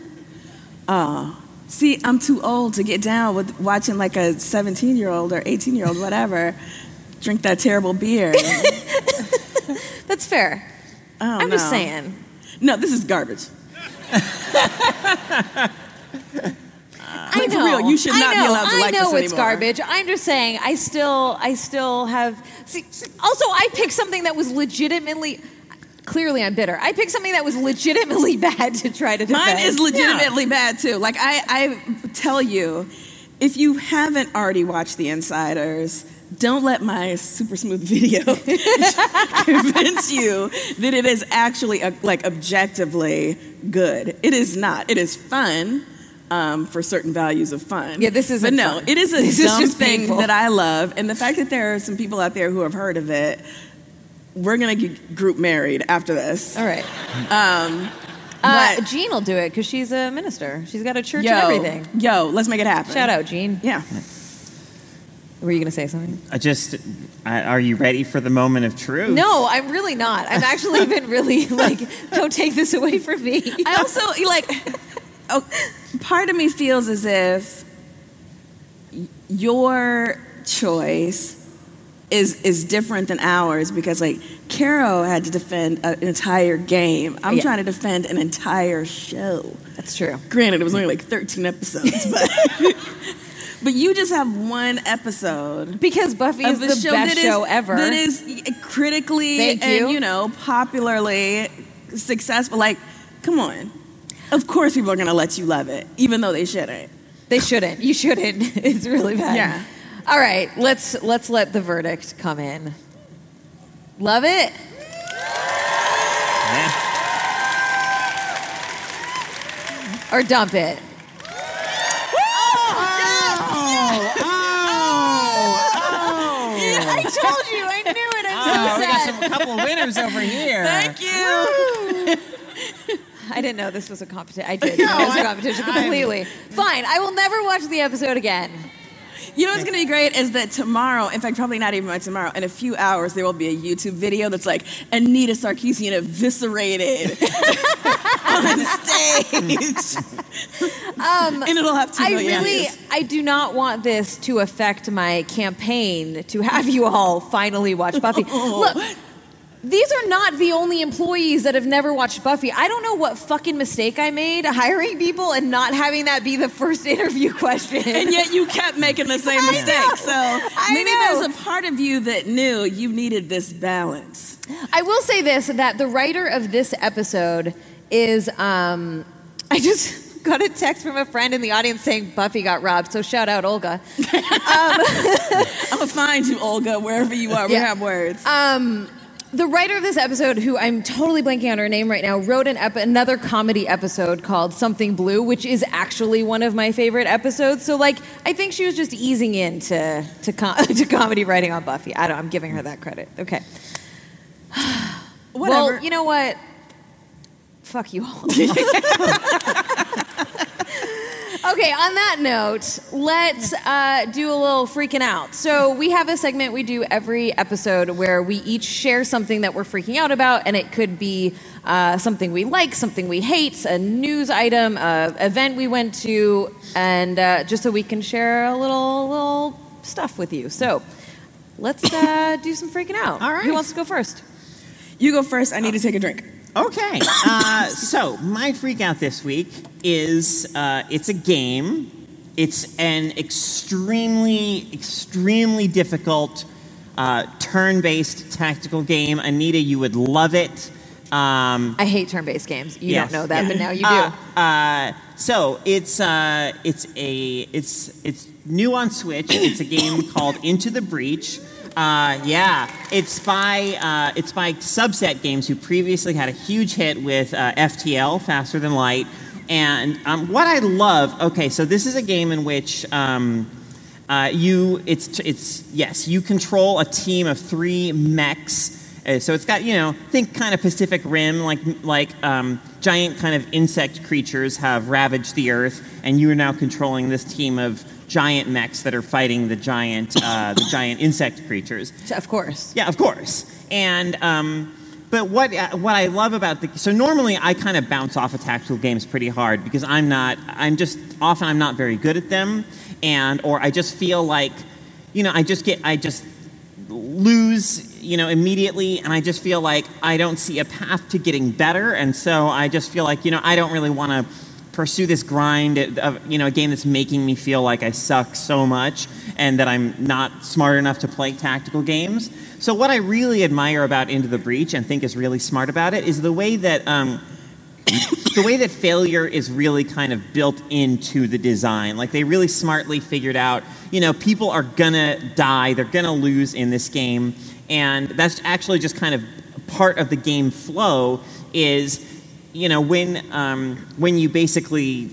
See, I'm too old to get down with watching a 17-year-old or 18-year-old, whatever, drink that terrible beer. That's fair. I'm just saying. No, this is garbage. I know. For real, you should not be allowed to like this anymore. I know it's garbage. I'm just saying, I still have... See, also, I picked something that was legitimately... Clearly, I'm bitter. I picked something that was legitimately bad to try to defend. Mine is legitimately bad, too. I tell you, if you haven't already watched The Insiders, don't let my super smooth video convince you that it is actually, objectively good. It is not. It is fun. For certain values of fun. Yeah, this isn't But no, fun. it is a This is dumb just thing painful. that I love. And the fact that there are some people out there who have heard of it, we're going to get group married after this. All right. Jean will do it because she's a minister. She's got a church and everything. Let's make it happen. Shout out, Jean. Yeah. Were you going to say something? Are you ready for the moment of truth? No, I'm really not. I've actually been really don't take this away from me. I also, part of me feels as if your choice is different than ours because, Caro had to defend an entire game. I'm trying to defend an entire show. That's true. Granted, it was only 13 episodes, but you just have one episode. Because Buffy is the best show ever. That is critically and, popularly successful. Come on. Of course people are going to let you love it, even though they shouldn't. They shouldn't. You shouldn't. It's really bad. Yeah. All right, let's let the verdict come in. Love it? Yeah. Or dump it? I told you. I knew it. I'm so sad. We got a couple of winners over here. Thank you. I didn't know this was a competition. I did know it was a competition completely. Fine. I will never watch the episode again. You know what's going to be great is that tomorrow, in fact, probably not even by tomorrow, in a few hours, there will be a YouTube video that's Anita Sarkeesian eviscerated on stage. And it'll have 2 million views. I do not want this to affect my campaign to have you all finally watch Buffy. Look, these are not the only employees that have never watched Buffy. I don't know what fucking mistake I made hiring people and not having that be the first interview question. And yet you kept making the same mistake. So maybe there's a part of you that knew you needed this balance. I will say this, that the writer of this episode is, I just got a text from a friend in the audience saying Buffy got robbed, so shout out Olga. I'm going to find you, Olga, wherever you are. We have words. The writer of this episode, who I'm totally blanking on her name right now, wrote another comedy episode called Something Blue, which is actually one of my favorite episodes. So, I think she was just easing into to comedy writing on Buffy. I'm giving her that credit. Okay. Whatever. Well, you know what? Fuck you all. Okay, on that note, let's do a little freaking out. So we have a segment we do every episode where we each share something that we're freaking out about, and it could be something we like, something we hate, a news item, an event we went to, and just so we can share a little stuff with you. So let's do some freaking out. All right. Who wants to go first? You go first. I need to take a drink. Okay, so my freak out this week is, it's a game. It's an extremely difficult turn-based tactical game. Anita, you would love it. I hate turn-based games. You don't know that, but now you do. So it's new on Switch. It's a game called Into the Breach. It's by Subset Games, who previously had a huge hit with FTL, Faster Than Light. And what I love, so this is a game in which you control a team of 3 mechs. So it's got, think kind of Pacific Rim, like giant kind of insect creatures have ravaged the Earth, and you are now controlling this team of giant mechs that are fighting the giant insect creatures. Of course. Yeah, of course. And but what I love about so normally I kind of bounce off of tactical games pretty hard because I'm not very good at them, or I just feel like, I just lose, immediately, and I just feel like I don't see a path to getting better, and so I just feel like, I don't really want to pursue this grind of, a game that's making me feel like I suck so much and that I'm not smart enough to play tactical games. So what I really admire about Into the Breach and think is really smart about it is the way that failure is really kind of built into the design. Like, they really smartly figured out, people are gonna die, they're gonna lose in this game, and that's actually just kind of part of the game flow is, when you basically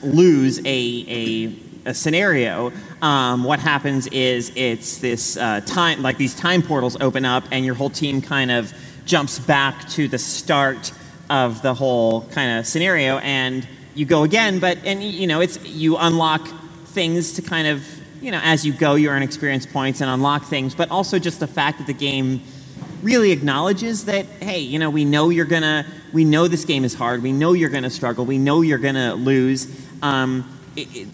lose a scenario, what happens is it's this time, like these time portals open up, and your whole team kind of jumps back to the start of the whole kind of scenario, and you go again. You unlock things to kind of as you go, you earn experience points and unlock things, but also just the fact that the game really acknowledges that, hey, we know we know this game is hard, we know you're gonna struggle, we know you're gonna lose.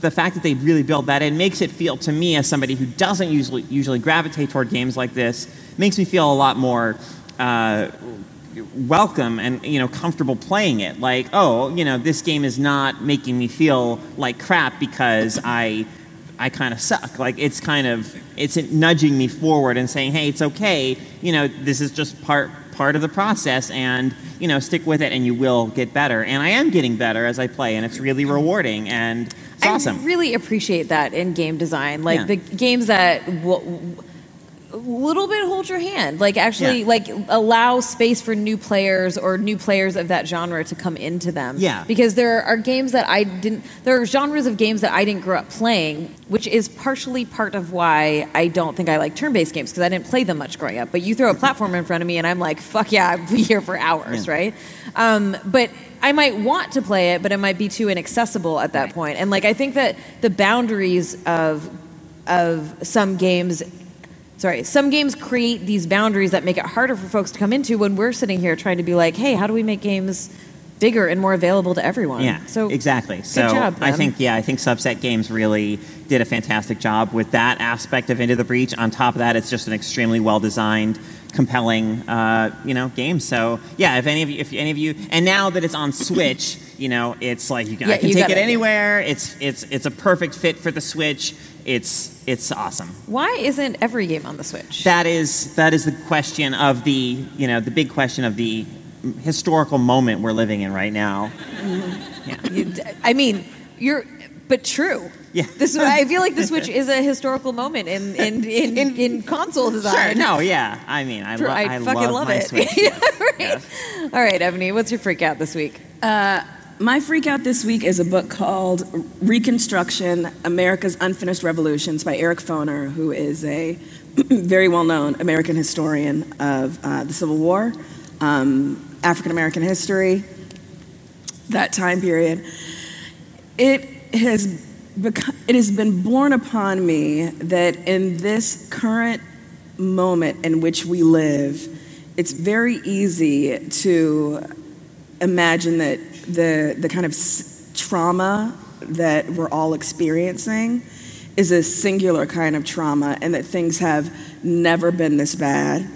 The fact that they really build that in makes it feel, to me, as somebody who doesn't usually gravitate toward games like this, makes me feel a lot more welcome and comfortable playing it. Like, this game is not making me feel like crap because I kind of suck. Like, it's nudging me forward and saying, hey, it's okay. This is just part of the process, and stick with it and you will get better. And I am getting better as I play, and it's really rewarding, and it's awesome. I really appreciate that in game design. Like, the games that a little bit hold your hand, like actually like allow space for new players or new players of that genre to come into them. Yeah. Because there are games that there are genres of games that I didn't grow up playing, which is partially part of why I don't think I like turn-based games, because I didn't play them much growing up. But you throw a platform in front of me and I'm like, fuck yeah, I'll be here for hours, right? But I might want to play it, but it might be too inaccessible at that point. And like, I think that the boundaries of some games create these boundaries that make it harder for folks to come into when we're sitting here trying to be like, hey, how do we make games bigger and more available to everyone? Yeah, so exactly. Good So job, I think Subset Games really did a fantastic job with that aspect of Into the Breach. On top of that, it's just an extremely well-designed, compelling, game. So yeah, if any of you, and now that it's on Switch, it's like I can take it anywhere. It's a perfect fit for the Switch. It's awesome. Why isn't every game on the Switch? That is the question of the big question of the historical moment we're living in right now. Yeah. I mean, but true. Yeah. I feel like the Switch is a historical moment in console design. Sure. No. Yeah. I mean, I fucking love my it. Switch. Yeah, right. Yeah. All right, Ebony, what's your freak out this week? My freak out this week is a book called Reconstruction, America's Unfinished Revolutions by Eric Foner, who is a very well-known American historian of the Civil War, African-American history, that time period. It has been borne upon me that in this current moment in which we live, it's very easy to imagine that the kind of trauma that we're all experiencing is a singular kind of trauma, and that things have never been this bad,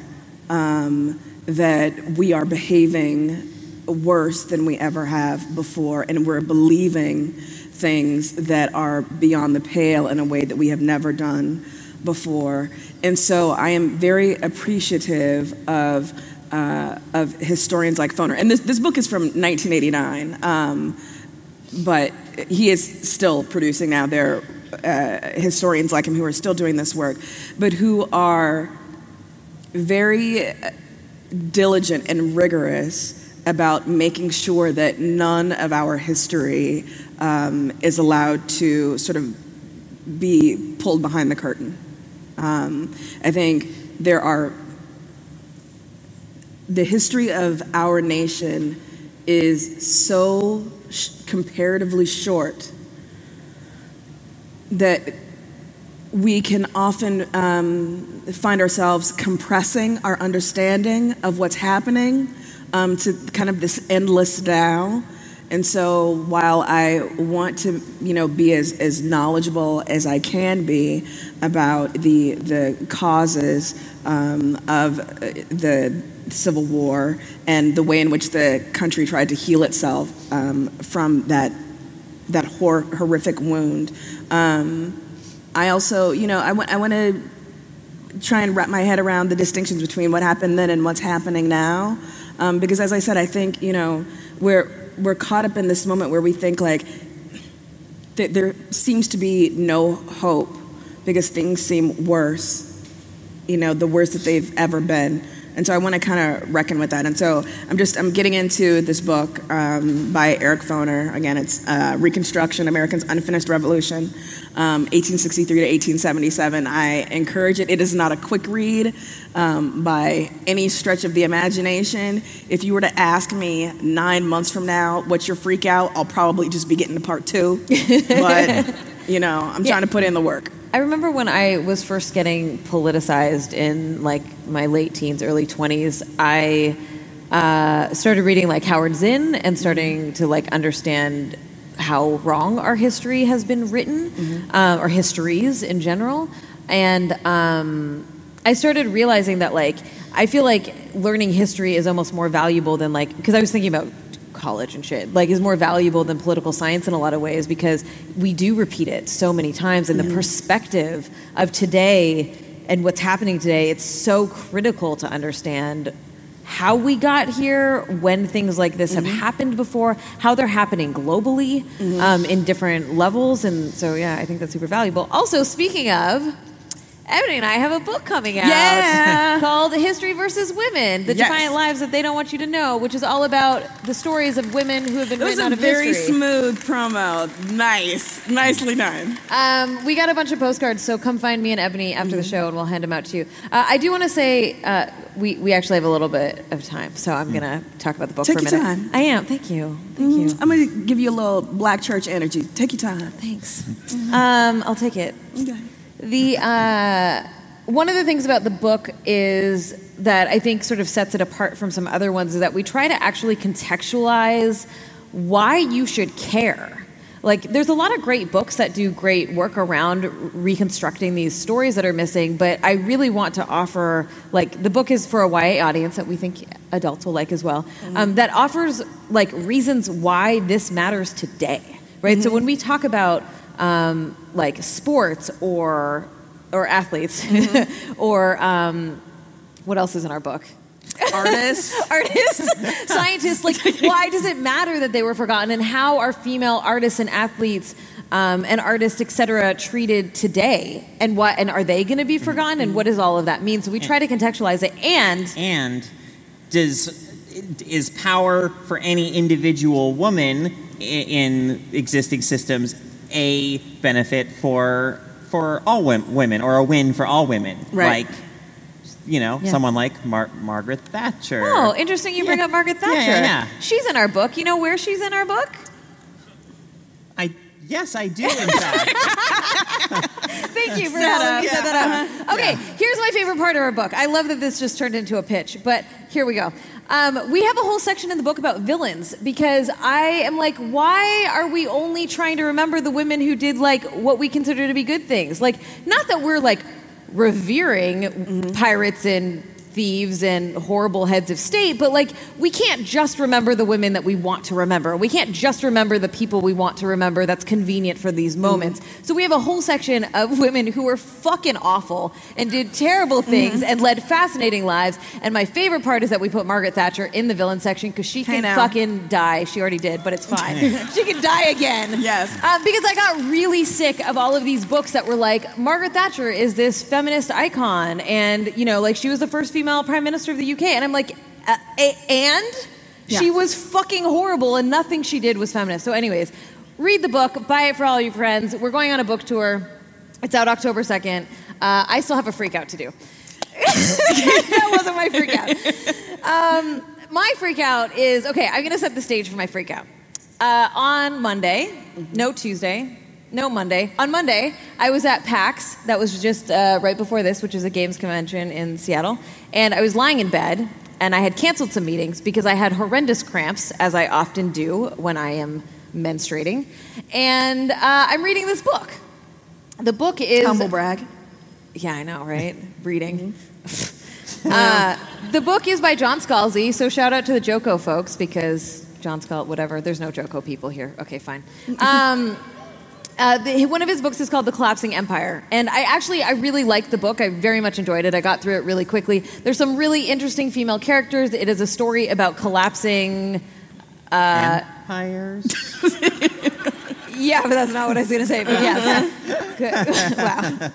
that we are behaving worse than we ever have before, and we're believing things that are beyond the pale in a way that we have never done before. And so I am very appreciative of historians like Foner. And this book is from 1989, but he is still producing now. There are historians like him who are still doing this work, but who are very diligent and rigorous about making sure that none of our history is allowed to sort of be pulled behind the curtain. I think the history of our nation is so comparatively short that we can often find ourselves compressing our understanding of what's happening to kind of this endless now. And so while I want to, be as knowledgeable as I can be about the causes of the Civil War and the way in which the country tried to heal itself from that horrific wound, I also, I want to try and wrap my head around the distinctions between what happened then and what's happening now, because as I said, I think we're caught up in this moment where we think like that there seems to be no hope because things seem worse, the worst that they've ever been. And so I want to kind of reckon with that. And so I'm getting into this book by Eric Foner. Again, it's Reconstruction, America's Unfinished Revolution, 1863 to 1877. I encourage it. It is not a quick read by any stretch of the imagination. If you were to ask me 9 months from now, what's your freak out? I'll probably just be getting to part 2. But, I'm trying to put in the work. I remember when I was first getting politicized in like my late teens, early 20s, I started reading like Howard Zinn and starting to like understand how wrong our history has been written, or histories in general. And I started realizing that like, I feel like learning history is almost more valuable than like, because I was thinking about college and shit, like is more valuable than political science in a lot of ways, because we do repeat it so many times, and the perspective of today and what's happening today, it's so critical to understand how we got here, when things like this have happened before, how they're happening globally, in different levels. And so, yeah, I think that's super valuable. Also, speaking of, Ebony and I have a book coming out called History versus Women, The Defiant Lives That They Don't Want You to Know, which is all about the stories of women who have been written out of history. It was a very smooth promo. Nice. Nicely done. We got a bunch of postcards, so come find me and Ebony after the show and we'll hand them out to you. I do want to say we actually have a little bit of time, so I'm going to talk about the book for a minute. Take your time. I am. Thank you. Thank you. I'm going to give you a little black church energy. Take your time. Thanks. I'll take it. Okay. One of the things about the book is that I think sort of sets it apart from some other ones is that we try to actually contextualize why you should care. Like, there's a lot of great books that do great work around reconstructing these stories that are missing, but I really want to offer, like, the book is for a YA audience that we think adults will like as well, that offers, like, reasons why this matters today, right? So when we talk about like sports or athletes, or what else is in our book? Artists, scientists. Like, why does it matter that they were forgotten, and how are female artists and athletes and artists, etc., treated today, and are they going to be forgotten, and what does all of that mean? So we try to contextualize it, and is power for any individual woman in existing systems a benefit for all women, or a win for all women, right? Like, you know, someone like Margaret Thatcher. Oh, interesting you bring up Margaret Thatcher. Yeah. She's in our book. You know where she's in our book? Yes, I do, in fact. Thank you for helping me set that up. Okay, here's my favorite part of our book. I love that this just turned into a pitch, but here we go. We have a whole section in the book about villains, because I am like, why are we only trying to remember the women who did like what we consider to be good things? Like, not that we're like revering pirates and thieves and horrible heads of state, but like, we can't just remember the women that we want to remember. We can't just remember the people we want to remember that's convenient for these moments. So we have a whole section of women who were fucking awful and did terrible things and led fascinating lives. And my favorite part is that we put Margaret Thatcher in the villain section, because she can fucking die. She already did, but it's fine. She can die again. Yes. Because I got really sick of all of these books that were like, Margaret Thatcher is this feminist icon, and, you know, like, she was the first female prime minister of the UK, and I'm like, she was fucking horrible, and nothing she did was feminist. So anyways, read the book, buy it for all your friends. We're going on a book tour. It's out October 2nd. I still have a freak out to do. That wasn't my freak out. My freak out is, okay, I'm gonna set the stage for my freak out. On Monday, no Tuesday, no Monday. On Monday, I was at PAX. That was just right before this, which is a games convention in Seattle. And I was lying in bed, and I had canceled some meetings because I had horrendous cramps, as I often do when I am menstruating. And I'm reading this book. The book is... Humble brag. Yeah, I know, right? Reading. The book is by John Scalzi, so shout out to the JOCO folks, because John Scalzi, whatever. There's no JOCO people here. Okay, fine. One of his books is called The Collapsing Empire. And I really liked the book. I very much enjoyed it. I got through it really quickly. There's some really interesting female characters. It is a story about collapsing... empires? Yeah, but that's not what I was going to say. But yes. Good. Wow.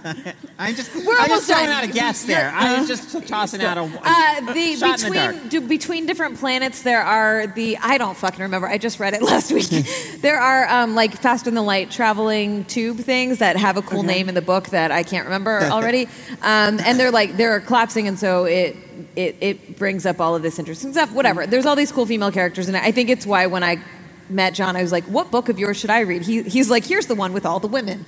I just throwing out a guess there. I was just tossing out a shot in the dark. Between different planets, there are I don't fucking remember. I just read it last week. There are like faster than light traveling tube things that have a cool name in the book that I can't remember already. And they're collapsing, and so it brings up all of this interesting stuff. Whatever. There's all these cool female characters, and I think it's why when I met John, I was like, what book of yours should I read? He's like, here's the one with all the women.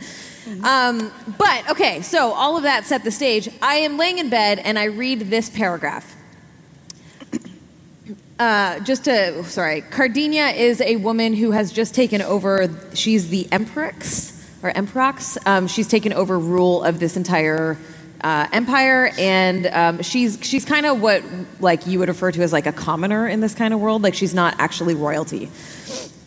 But, okay, so all of that set the stage. I am laying in bed, and I read this paragraph. Cardinia is a woman who has just taken over, she's the Emperix. She's taken over rule of this entire empire, and she's kind of what like you would refer to as like a commoner in this kind of world. Like she's not actually royalty.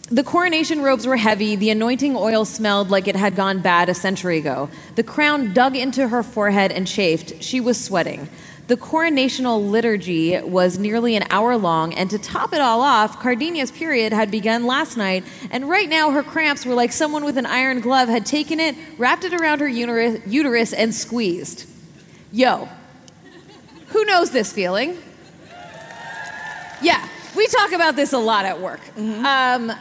The coronation robes were heavy. The anointing oil smelled like it had gone bad a century ago. The crown dug into her forehead and chafed. She was sweating. The coronational liturgy was nearly an hour long, and to top it all off, Cardinia's period had begun last night, and right now her cramps were like someone with an iron glove had taken it, wrapped it around her uterus, and squeezed. Yo, who knows this feeling? Yeah, we talk about this a lot at work. I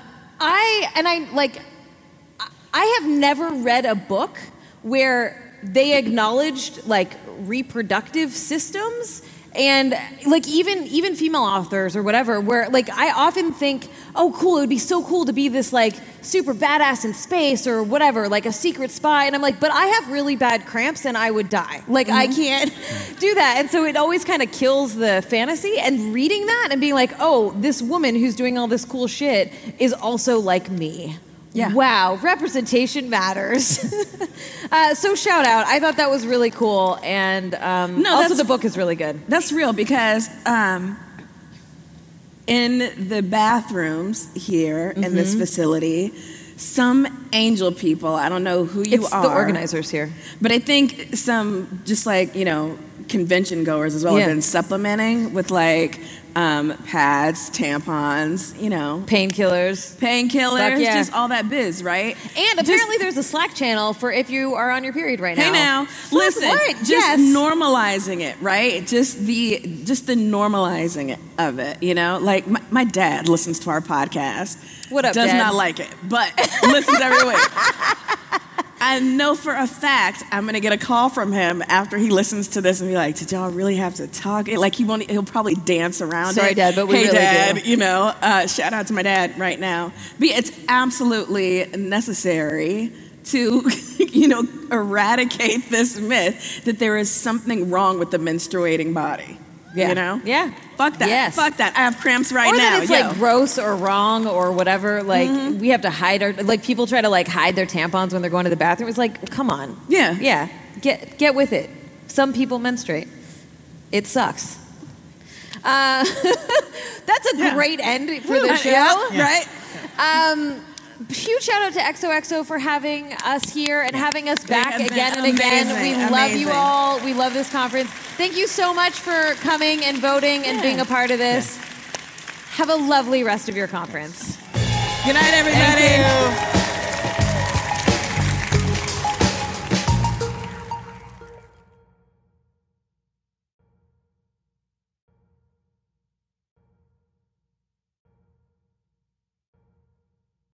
have never read a book where they acknowledged like reproductive systems and like even female authors or whatever, where like I often think, oh cool, it would be so cool to be this like super badass in space or whatever, like a secret spy, and I'm like, but I have really bad cramps and I would die. Like I can't do that. And so it always kind of kills the fantasy, and reading that and being like, oh, this woman who's doing all this cool shit is also like me. Yeah. Wow, representation matters. So shout out. I thought that was really cool, and also the book is really good. That's real, because in the bathrooms here in this facility, some angel people, I don't know who you are. It's the organizers here. But I think some just like, convention goers as well have been supplementing with like pads, tampons, painkillers, just all that biz, right? And apparently there's a Slack channel for if you are on your period right now. Hey now, listen, just normalizing it, right? Just the normalizing of it, Like my dad listens to our podcast. What up, Does Dad? not like it, but listens every week. I know for a fact I'm going to get a call from him after he listens to this and be like, did y'all really have to talk? Like he'll probably dance around Sorry, it. Dad, but we hey, really Dad, do. Shout out to my dad right now. But it's absolutely necessary to, eradicate this myth that there is something wrong with the menstruating body. Yeah. Yeah. Fuck that. Yes. Fuck that. I have cramps right or now. That it's like gross or wrong or whatever. Like we have to hide our, like people try to like hide their tampons when they're going to the bathroom. It's like, come on. Yeah. Yeah. Get with it. Some people menstruate. It sucks. That's a great end for the show. Right? Huge shout out to XOXO for having us here and having us back again and amazing, again. We love you all. We love this conference. Thank you so much for coming and voting and being a part of this. Have a lovely rest of your conference. Good night, everybody. Thank you.